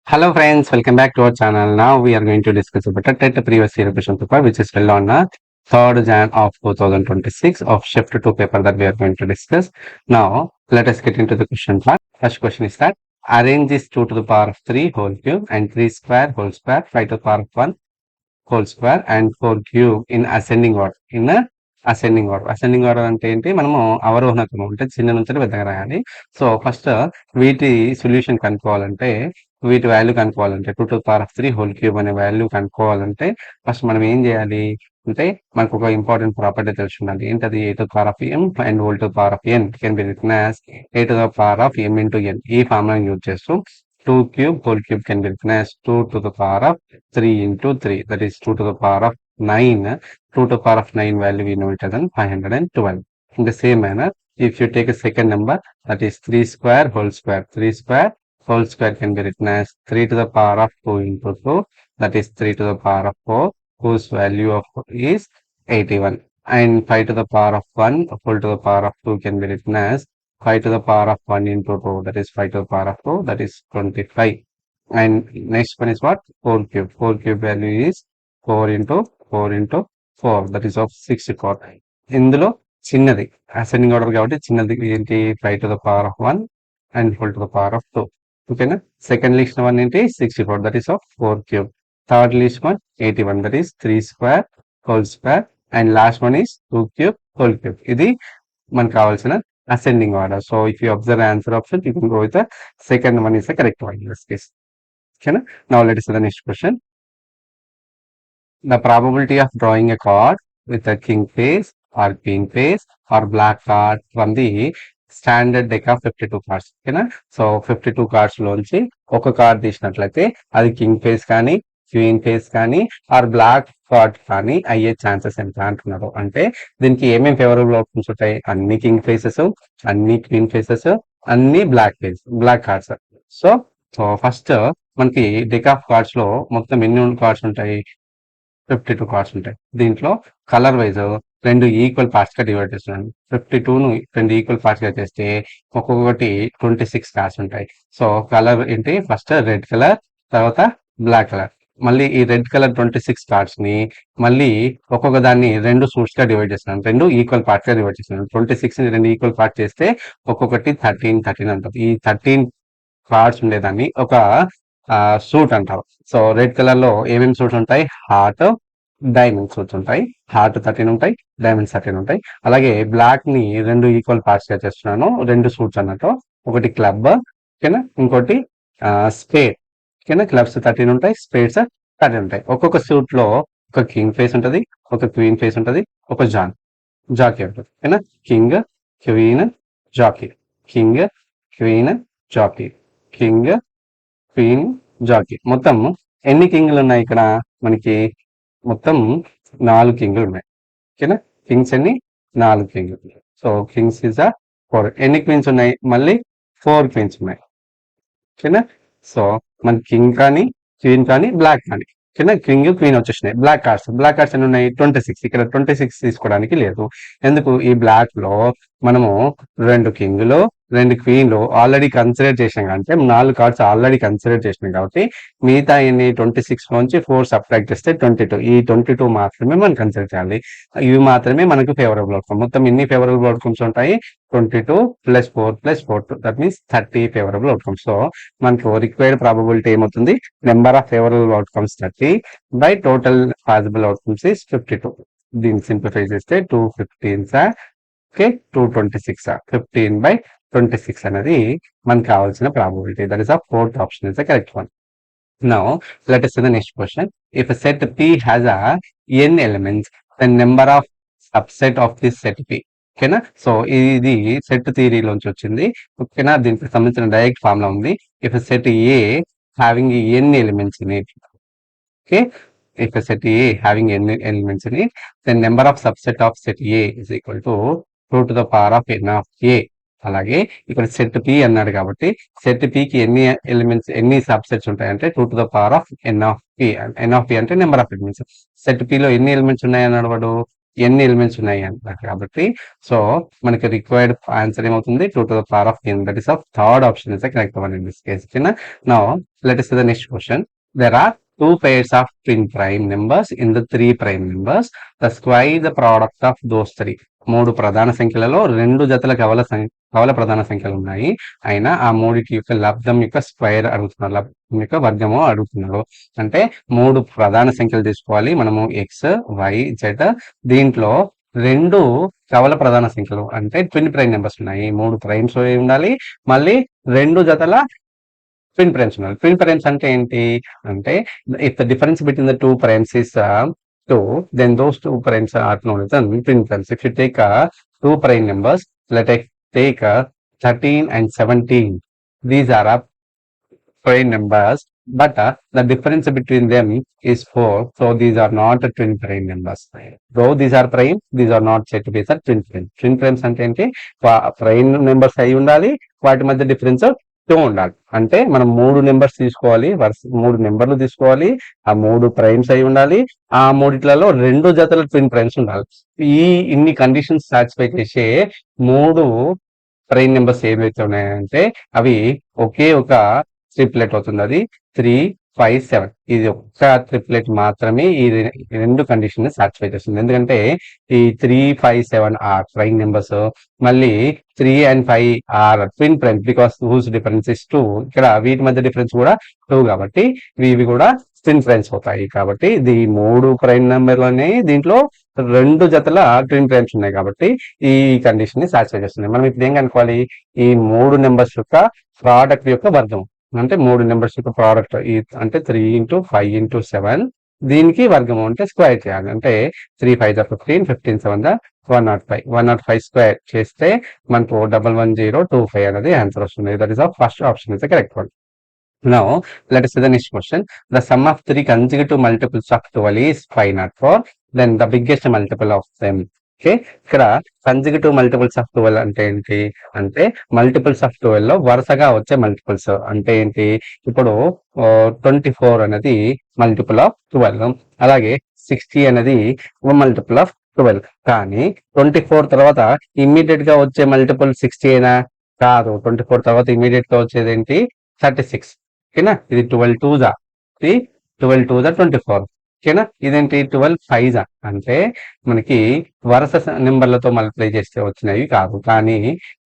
Hello friends, welcome back to our channel. Now we are going to discuss about a TET previous year question paper which is held on 3rd Jan of 2026 of shift 2 paper that we are going to discuss. Now let us get into the question part. First question is that arrange this 2 to the power of 3 whole cube and 3 square whole square 5 to the power of 1 whole square and 4 cube in ascending order. Ascending order అంటే ఏంటి, మనము అవరోహణ క్రమం అంటే చిన్న నుంచి పెద్దగా రాయాలి. సో ఫస్ట్ వీటి సొల్యూషన్ కనుక్కోవాలంటే, వీటి వాల్యూ కనుక్కోవాలంటే 2 to the power of 3 whole cube అనే వాల్యూ కనుక్కోవాలంటే ఫస్ట్ మనం ఏం చేయాలి అంటే, మనకు ఒక ఇంపార్టెంట్ ప్రాపర్టీ తెలిసి ఉండాలి. ఏంటది? a to the power of m and whole to the power of n can be written as a to the power of m into n. ఈ ఫార్ములాని యూజ్ చేస్తూ 2 cube whole cube can be written as 2 to the power of 3 into 3, that is 2 to the power of 9. 2 to the power of 9 value we know it as 512. In the same manner, if you take a second number, that is 3 square whole square, 3 square whole square can be written as 3 to the power of 2 into 2, that is 3 to the power of 4, whose value of is 81. And 5 to the power of 1 whole to the power of 2 can be written as 5 to the power of 1 into 2, that is 5 to the power of 2, that is 25. And next one is what? 4 cube. 4 cube value is 4 into 4 into 4, that is of 64. ఇందులో చిన్నది ascending order కాబట్టి చిన్నది ఏంటి? 5 to the power of 1 and whole to the power of 2. ఓకేనా? Second list one ఏంటి? 64, that is of 4 cube. Third list one 81, that is 3 square whole square, and last one is 2 cube whole cube. ఇది మనకు కావాల్సిన ascending order. So if you observe the answer option, you can go with the second one is the correct one in this case. Okay, now let us see the next question. The probability of drawing a card with a king face or queen face or black card from the standard deck of 52 cards. ఓకేనా? So 52 cards లోంచి ఒక card తీసినట్లయితే అది king face కానీ queen face కానీ are black card కానీ అయ్యే chances ఎంత అంటున్నారు. అంటే దీనికి ఏమేమి ఫేవరబుల్ అవుట్కమ్స్ ఉంటాయి? అన్ని కింగ్ ఫేసెస్, అన్ని క్వీన్ ఫేసెస్, అన్ని బ్లాక్ కార్డ్స్. సో ఫస్ట్ మనకి డెక్ ఆఫ్ కార్డ్స్ లో మొత్తం ఎన్ని కార్డ్స్ ఉంటాయి? 52 కార్డ్స్ ఉంటాయి. దీంట్లో కలర్ వైజ్ రెండు ఈక్వల్ పార్ట్స్ గా డివైడ్ చేస్తున్నాను. 52ను రెండు ఈక్వల్ పార్ట్స్ గా చేస్తే ఒక్కొక్కటి 26 కార్డ్స్ ఉంటాయి. సో కలర్ ఏంటి? ఫస్ట్ రెడ్ కలర్, తర్వాత బ్లాక్ కలర్. మళ్ళీ ఈ రెడ్ కలర్ 26 కార్డ్స్ ని మళ్ళీ ఒక్కొక్క దాన్ని రెండు సూట్స్ గా డివైడ్ చేస్తున్నాను, రెండు ఈక్వల్ పార్ట్స్ గా డివైడ్ చేస్తున్నాను. 26 ని రెండు ఈక్వల్ పార్ట్స్ చేస్తే ఒక్కొక్కటి 13 అంటారు. ఈ 13 కార్డ్స్ ఉండేదాన్ని ఒక సూట్ అంటారు. సో రెడ్ కలర్ లో ఏమేమి సూట్స్ ఉంటాయి? హార్ట్, డైమండ్ సూట్స్ ఉంటాయి. హార్ట్ 13 ఉంటాయి, డైమండ్స్ 13 ఉంటాయి. అలాగే బ్లాక్ ని రెండు ఈక్వల్ పార్ట్స్ గా చేస్తున్నాను, రెండు సూట్స్ అన్నట్టు. ఒకటి క్లబ్, ఓకేనా, ఇంకోటి స్పేడ్. ఓకేనా? క్లబ్స్ 13 ఉంటాయి, స్పేడ్స్ 13 ఉంటాయి. ఒక్కొక్క సూట్ లో ఒక కింగ్ ఫేస్ ఉంటది, ఒక క్వీన్ ఫేస్ ఉంటది, ఒక జాకీ ఉంటుంది. ఓకేనా? King, queen, jack, king, queen, jack, king, queen, jack. మొత్తం ఎన్ని కింగ్లు ఉన్నాయి ఇక్కడ? మనకి మొత్తం 4 కింగ్లు ఉన్నాయి. ఓకేనా? కింగ్స్ ఎన్ని? 4 కింగ్లు. So Kings is 4. ఎన్ని క్వీన్స్ ఉన్నాయి? మళ్ళీ 4 క్వీన్స్ ఉన్నాయి. ఓకేనా? సో మన కింగ్ కానీ క్వీన్ కానీ బ్లాక్ కానీ, ఓకేనా, కింగ్ క్వీన్ వచ్చేసినాయి. బ్లాక్ కార్డ్స్ ఎన్ని ఉన్నాయి? 26. ఇక్కడ 26 తీసుకోవడానికి లేదు. ఎందుకు? ఈ బ్లాక్ లో మనము 2 కింగ్లు 2 క్వీన్లు ఆల్రెడీ కన్సిడర్ చేసినాం, అంటే 4 కార్డ్స్ ఆల్రెడీ కన్సిడర్ చేసినాం కాబట్టి మిగతా ఎన్ని? 26 నుంచి 4 సబ్ట్రాక్ట్ చేస్తే 22. ఈ 22 మాత్రమే మనం కన్సిడర్ చేయాలి. ఇవి మాత్రమే మనకు ఫేవరబుల్ అవుట్కమ్. మొత్తం ఎన్ని ఫేవరబుల్ అవుట్కమ్స్ ఉంటాయి? 22 + 4 + 4, that means 30 favourable outcomes. So మనకు రిక్వైర్డ్ ప్రాబబిలిటీ ఏమవుతుంది? Number of favourable outcomes 30 by total possible outcomes is 52. దీన్ని సింప్లిఫై చేస్తే 215 ఓకే, 226 15/26 అనేది మనకు కావాల్సిన probability. That is the fourth option is the correct one. Now let us see the next question. If a set P has a n elements, the number of subset of this set P. ఓకేనా? So ఇది set థియరీలోంచి వచ్చింది. ఓకేనా? దీనికి సంబంధించిన direct formula ఉంది. If set A having n elements in it, okay, if a set A having n elements in it, then number of subset of set A is equal to 2 to the power of n of A. అలాగే ఇక్కడ set P అన్నాడు కాబట్టి set పికి ఎన్ని elements, ఎన్ని subsets ఉంటాయంటే 2 to the power of n of p. n of p అంటే number of elements. Set పిలో ఎన్ని elements ఉన్నాయి అన్నాడు వాడు? ఎన్ని ఎలిమెంట్స్ ఉన్నాయి అంటారు కాబట్టి సో మనకి రిక్వైర్డ్ ఆన్సర్ ఏమవుతుంది 2 to the power of n. That is of third option is the correct one in this case. Okay, now let us see the next question. There are two pairs of twin prime numbers in the three prime numbers. The square the product of those three. మూడు ప్రధాన సంఖ్యలలో రెండు జతల కవల ప్రధాన సంఖ్యలు ఉన్నాయి. అయినా ఆ మూడిటి యొక్క లబ్ధం యొక్క స్క్వేర్ అడుగుతున్నారు, లబ్ధం యొక్క వర్గము అడుగుతున్నారు. అంటే మూడు ప్రధాన సంఖ్యలు తీసుకోవాలి మనము ఎక్స్, వై, జెడ్. దీంట్లో రెండు కవల ప్రధాన సంఖ్యలు అంటే ట్విన్ ప్రైమ్ నెంబర్స్ ఉన్నాయి. మూడు ప్రైమ్స్ ఉండాలి, మళ్ళీ రెండు జతల ట్విన్ ప్రైమ్స్ ఉండాలి. ట్విన్ ప్రైమ్స్ అంటే ఏంటి అంటే if the difference between the two primes is 2, then those two primes are known as twin primes. If you take two prime numbers, let us take 13 and 17. These are prime numbers, but the difference between them is 4. So these are not twin prime numbers. Though these are prime, these are not said to be twin prime. Twin primes అంటే ఏంటి, prime numbers అయి ఉండాలి, వాటి మధ్య difference 2 ఉండాలి. అంటే మనం మూడు నెంబర్స్ తీసుకోవాలి, మూడు నెంబర్లు తీసుకోవాలి, ఆ మూడు ప్రైమ్స్ అయి ఉండాలి, ఆ మూడిట్లలో రెండు జతల ట్విన్ ప్రైమ్స్ ఉండాలి. ఇన్ని కండిషన్స్ సాటిస్ఫై చేసే మూడు ప్రైమ్ నెంబర్స్ ఏవైతే ఉన్నాయంటే అవి ఒకే ఒక ట్రిప్లెట్ అవుతుంది. అది 3, 5, 7. ఇది ఒక్క ట్రిప్లెట్ మాత్రమే ఈ రెండు కండిషన్ సాటిస్ఫై చేస్తుంది. ఎందుకంటే ఈ 3, 5, 7 ఆర్ ప్రైమ్ నెంబర్స్, మళ్ళీ 3 and 5 are twin prime because whose difference is 2. ఇక్కడ వీటి మధ్య డిఫరెన్స్ కూడా 2 కాబట్టి ఇవి కూడా ట్విన్ ప్రైమ్స్ అవుతాయి. కాబట్టి ఇది మూడు ప్రైమ్ నెంబర్లోనే దీంట్లో రెండు జతల ట్విన్ ప్రైమ్స్ ఉన్నాయి కాబట్టి ఈ కండిషన్ ని సాటిస్ఫై చేస్తుంది. మనం ఇప్పుడు ఏం కనుక్కోవాలి, ఈ మూడు నెంబర్స్ యొక్క ప్రోడక్ట్ యొక్క వర్గం. అంటే మూడు నెంబర్స్ యొక్క ప్రోడక్ట్ అంటే 3 into 5 into 7, దీనికి వర్గం అంటే స్క్వేర్ చేయాలి. అంటే 3 5 15, 15 7 105, 105 స్క్వేర్ చేస్తే మనకు 11025 అనేది ఆన్సర్ వస్తుంది. That is the first option is the correct one. Now let us see the next question. The sum of three consecutive multiples of 12 is 504. Then the biggest multiple of them. Okay, ఇక్కడ consecutive multiples of 12 అంటే ఏంటి అంటే multiples of 12 లో వరుసగా వచ్చే multiples అంటే ఏంటి, ఇప్పుడు 24 అనేది మల్టిపుల్ ఆఫ్ 12, అలాగే 60 అనేది మల్టిపుల్ ఆఫ్ 12. కానీ 24 తర్వాత ఇమ్మీడియట్ గా వచ్చే మల్టిపుల్ 60 అయినా కాదు. 24 తర్వాత ఇమ్మీడియట్ గా వచ్చేది ఏంటి 36. ఓకేనా, ఇది 12 2 జా, ఇది 12 2 జా 24. ఓకేనా, ఇదేంటి 12 5 జా అంటే మనకి వరుస నెంబర్లతో మల్టిప్లై చేస్తే వచ్చినవి కాదు. కానీ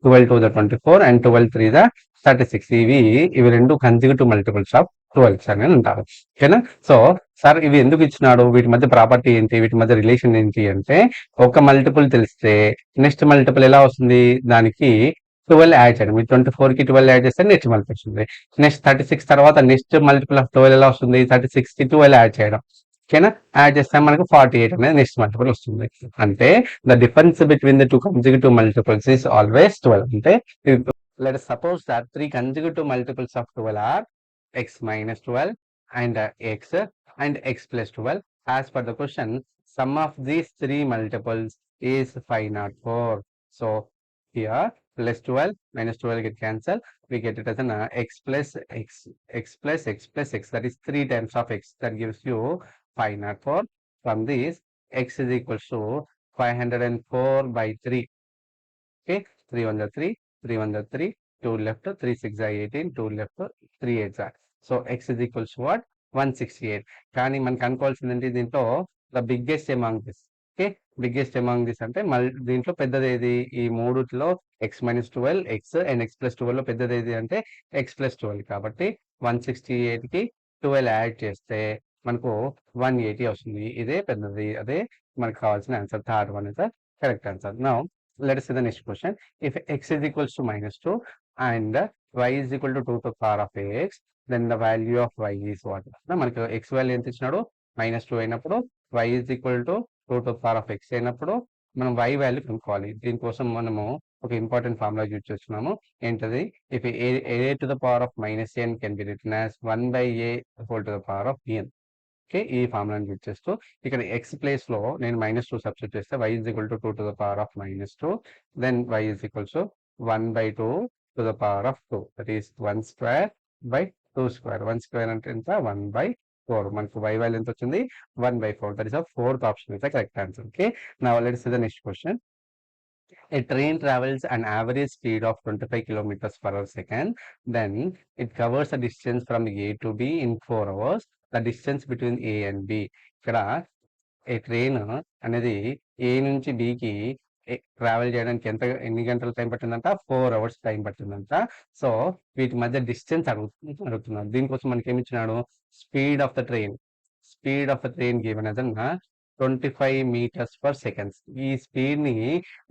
12 2 జా 24 అండ్ 12 3 జా 36. ఇవి రెండు కన్సిక్యూటివ్ మల్టిపుల్స్ ఆఫ్ 12 అని అంటారు. ఓకేనా, సో సార్ ఇవి ఎందుకు ఇచ్చినాడు, వీటి మధ్య ప్రాపర్టీ ఏంటి, వీటి మధ్య రిలేషన్ ఏంటి అంటే ఒక మల్టిపుల్ తెలిస్తే నెక్స్ట్ మల్టిపుల్ ఎలా వస్తుంది, దానికి 12 యాడ్ చేయడం. మీ 24 కి 12 యాడ్ చేస్తే నెక్స్ట్ మల్టిపుల్ వస్తుంది. నెక్స్ట్ 36 తర్వాత నెక్స్ట్ మల్టిపుల్ ఆఫ్ 12 ఎలా వస్తుంది, 36 కి 12 యాడ్ చేయడం. ఓకేనా, యాడ్ చేస్తే మనకు 48 అనేది నెక్స్ట్ మల్టిపుల్ వస్తుంది. అంటే the difference between the two consecutive multiples is always 12. అంటే let us suppose that three consecutive multiples of 12 are x minus 12 and x and x plus 12. As per the question, sum of these three multiples is 504. So here plus 12 minus 12 get cancelled. We get it as an x plus x, x plus x plus x. That is 3 times of x. That gives you 504. From this, x is equal to 504 by 3. Okay, 3 1 the 3, 3 1 the 3, 2 left, 3 6 18, 2 left, 3 8. So x is equal to what, 168. కానీ మనకు అనుకోవాల్సిందంటే దీంట్లో the biggest among this. Okay, biggest among this అంటే దీంట్లో పెద్దది ఏది, ఈ మూడులో X minus 12 X and X plus 12 లో పెద్దది ఏది అంటే ఎక్స్ ప్లస్ 12. కాబట్టి 168 కి 12 యాడ్ చేస్తే మనకు 180 వస్తుంది. ఇదే పెద్దది, అదే మనకు కావాల్సిన answer. Third one is the correct answer. Now let us see the next question. If x is equals to minus 2 and y is equal to 2 to the power of x, then the value of y is what? మనకు x value ఎంత ఇచ్చినాడు, -2 అయినప్పుడు y is equal to 2 to the power of x అయినప్పుడు మనం y value కనుక్కోవాలి. దీనికోసం మనము ఒక ఇంపార్టెంట్ ఫార్ములా యూజ్ చేస్తున్నాము. ఏంటది, if a to the power of minus n can be written as 1 by a whole to the power of n. Okay, ఈ ఫార్ములాని use చేస్తూ ఇక్కడ ఎక్స్ ప్లేస్ లో నేను -2 సబ్స్టిట్యూట్ చేస్తే y is equal to 2 to the power of -2, then y is equal to 1 by 2 to the power of 2. That is 1 square by 2 square. 1 square అంటే ఎంత, 1 by 4. మనకు y value ఎంత వచ్చింది 1/4. That is a fourth option is the correct answer. Okay, now let's see the next question. A train travels an average speed of 25 kilometers per hour second. Then it covers a distance from A to B in 4 hours. The distance between A and B. ఇక్కడ ఏ train అనేది ఏ నుంచి బికి travel చేయడానికి ఎన్ని గంటల time పట్టిందంట 4 hours time పట్టిందంట. So వీటి మధ్య distance అడుగుతున్నారు. దీనికోసం మనకి ఏమి ఇచ్చినాడు, speed of the train given ఏదన్నా 25 meters per seconds. ఈ స్పీడ్ ని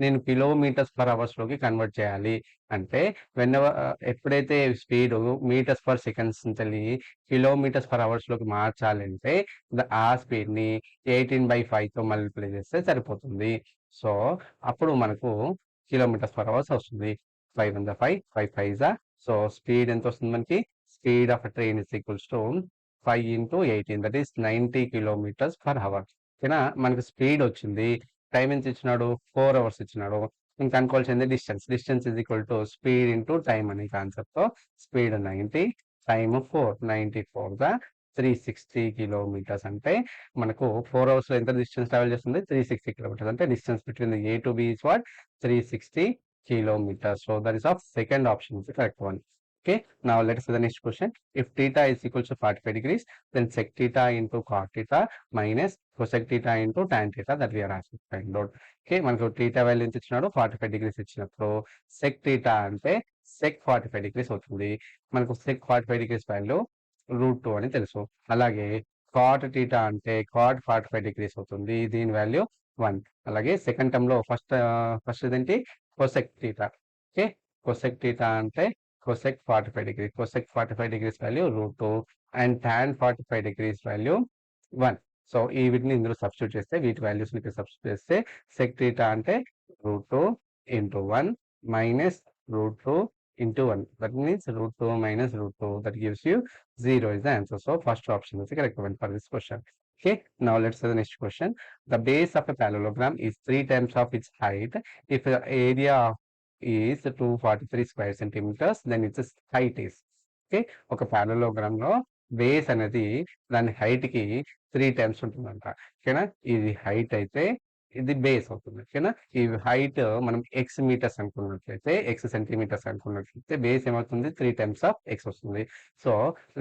నేను కిలోమీటర్స్ పర్ అవర్స్ లోకి కన్వర్ట్ చేయాలి అంటే ఎప్పుడైతే స్పీడ్ మీటర్స్ పర్ సెకండ్స్ నుంచి కిలోమీటర్స్ పర్ అవర్స్ లోకి మార్చాలంటే ఆ స్పీడ్ ని 18/5 తో మల్టిప్లై చేస్తే సరిపోతుంది. సో అప్పుడు మనకు కిలోమీటర్స్ పర్ అవర్స్ వస్తుంది. 5 on the 5, 5 5 సో స్పీడ్ ఎంత వస్తుంది మనకి, speed of train is equals to 5 into 18, that is 90 kilometers per hour. ఓకేనా, మనకు స్పీడ్ వచ్చింది, టైం ఎంత ఇచ్చినాడు 4 hours ఇచ్చినాడు. ఇంకా అనుకోవాల్సింది distance is equal to speed into time అనే కాన్సెప్ట్ తో స్పీడ్ 90, టైమ్ 4, 94 360 kilometers. అంటే మనకు 4 hours లో ఎంత డిస్టెన్స్ ట్రావెల్ చేస్తుంది, 360 kilometers. అంటే distance between A to B is what, 360 kilometers. So that is of second option is the correct one. Okay, now let us see the next question. If theta is equal to 45 degrees, then sec theta into cot theta minus cosec theta into tan theta, that we are asked to find out. Okay, మనకు theta value ఎంత ఇచ్చినాడు 45 degrees ఇచ్చినప్పుడు sec theta అంటే sec 45 degrees అవుతుంది. మనకు sec 45 degrees value √2 అని తెలుసు. అలాగే cot theta అంటే cot 45 degrees అవుతుంది, దీని వాల్యూ 1. అలాగే సెకండ్ టర్మ్ లో ఫస్ట్ ఏంటి cosec theta. Okay, cosec theta అంటే cosec 45 degrees, cosec 45 degrees value √2 and tan 45 degrees value 1. So ఈ వీటిని ఇందులో సబ్స్టిట్యూట్ చేస్తే, వీటి వాల్యూస్ ని సబ్స్టిట్యూట్ చేస్తే sec theta అంటే √2 into 1 minus √2 into 1, that means √2 minus √2, that gives you 0 is the answer. So first option is the correct one for this question. Okay, now let's see the next question. The base of a parallelogram is 3 times of its height. If the area of is 243 square centimeters, then its height is. Okay, ఒక parallelogram లో base అనేది దాని height కి 3 times ఉంటుందంట. ఓకేనా, ఇది height అయితే ఇది బేస్ అవుతుంది. ఓకేనా, ఈ హైట్ మనం ఎక్స్ మీటర్స్ అనుకున్నట్లయితే, ఎక్స్ సెంటీమీటర్స్ అనుకున్నట్లయితే బేస్ ఏమవుతుంది 3 times of ఎక్స్ వస్తుంది. So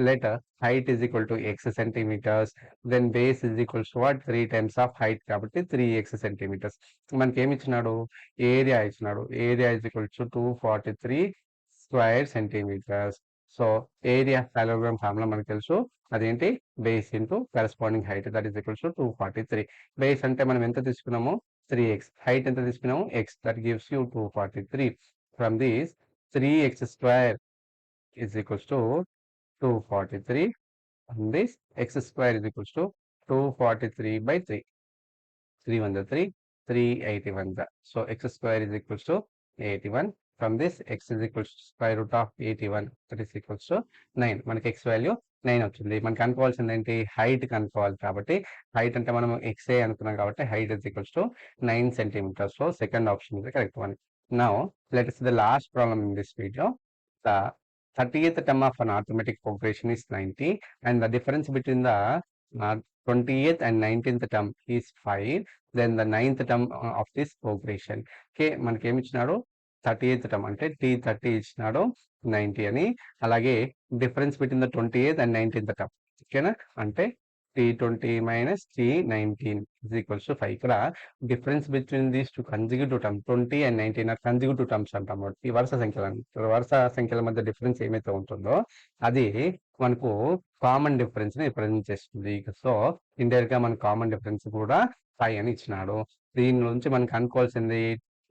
let height is equal to x centimetres, then base is equals to what 3 times of height కాబట్టి 3x సెంటీమీటర్స్. మనకి ఏమి ఇచ్చినాడు, ఏరియా ఇచ్చినాడు, area is equals to 243 square centimetres. So area parallelogram formula మనకు తెలుసు, అదేంటి base into corresponding height, that is equals to 243. Base అంటే మనం ఎంత తీసుకున్నాము 3x, హైట్ ఎంత తీసుకున్నాము x, that gives you 243. From this 3x square is equals to 243, and this x square is equals to 243 by 3. 3 1 3, 381. So x square is equals to 81. From this x is equals to square root of 81, that is equals to 9. మనకి x value 9 వచ్చింది. మనకి అనుకోవాల్సింది ఏంటి, height కనుక్కోవాలి. కాబట్టి height అంటే మనం xA అనుకున్నాం కాబట్టి height is equals to 9 centimeters. So second option is the correct one. Now let us see the last problem in this video. The 30th term of an arithmetic progression is 90 and the difference between the 20th and 19th term is 5. Then the 9th term of this progression. Okay, మనకి ఏమి ఇచ్చినాడు 30th term అంటే T30 ఇచ్చినాడు 90 అని. అలాగే difference between the 20th and 19th term. ఓకేనా, అంటే T20 minus T19 is equals to 5. ఇక్కడ difference between these two consecutive term 20 and 19 are consecutive terms అంటాం. ఈ వరుస సంఖ్యల మధ్య డిఫరెన్స్ ఏమైతే ఉంటుందో అది మనకు కామన్ డిఫరెన్స్ ని రిప్రజెంట్ చేస్తుంది. సో ఇండైరెక్ట్ గా మన కామన్ డిఫరెన్స్ కూడా 5 అని ఇచ్చినాడు. దీని నుంచి మనకు అనుకోవాల్సింది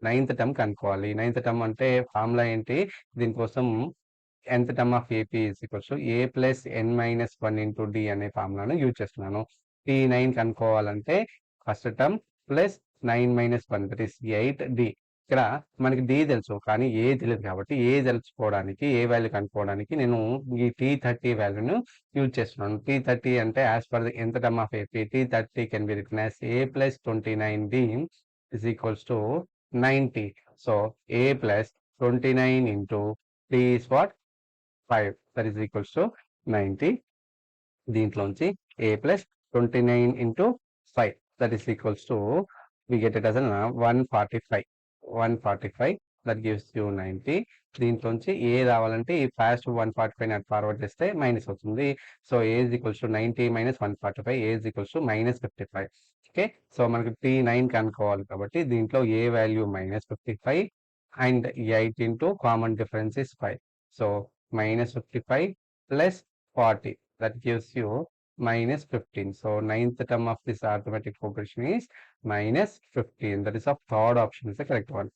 9th టర్మ్ కనుక్కోవాలి. 9th టర్మ్ అంటే ఫార్ములా ఏంటి, దీనికోసం nth term of AP is equals to A plus n minus 1 into D అనే ఫార్ములాను యూజ్ చేస్తున్నాను. T9 కనుక్కోవాలంటే first term plus 9 minus 1, that is 8D. ఇక్కడ మనకి D తెలుసు కానీ A తెలియదు కాబట్టి A తెలుసుకోవడానికి, ఏ వాల్యూ కనుక్కోవడానికి నేను ఈ T30 వాల్యూను యూజ్ చేస్తున్నాను. T30 అంటే as per the nth term of AP, T30 can be written as A plus 29D is equals to 90. So A plus 29 into T is what 5, that is equals to 90. దీంట్లోంచి a plus 29 into 5 that is equals to we get it as 145 145 that gives you 90 దీంట్లోంచి ఏ రావాలంటే ఈ fast 145 not forward చేస్తే minus అవుతుంది so A is equals to 90 minus 145 A is equals to minus 55 okay so మనకి T9 కనుక్కోవాలి కాబట్టి దీంట్లో ఏ value minus 55 and 8 into common difference is 5 so minus 55 plus 40 that gives you minus 15 so ninth term of this arithmetic progression is minus 15 that is the third option is the correct one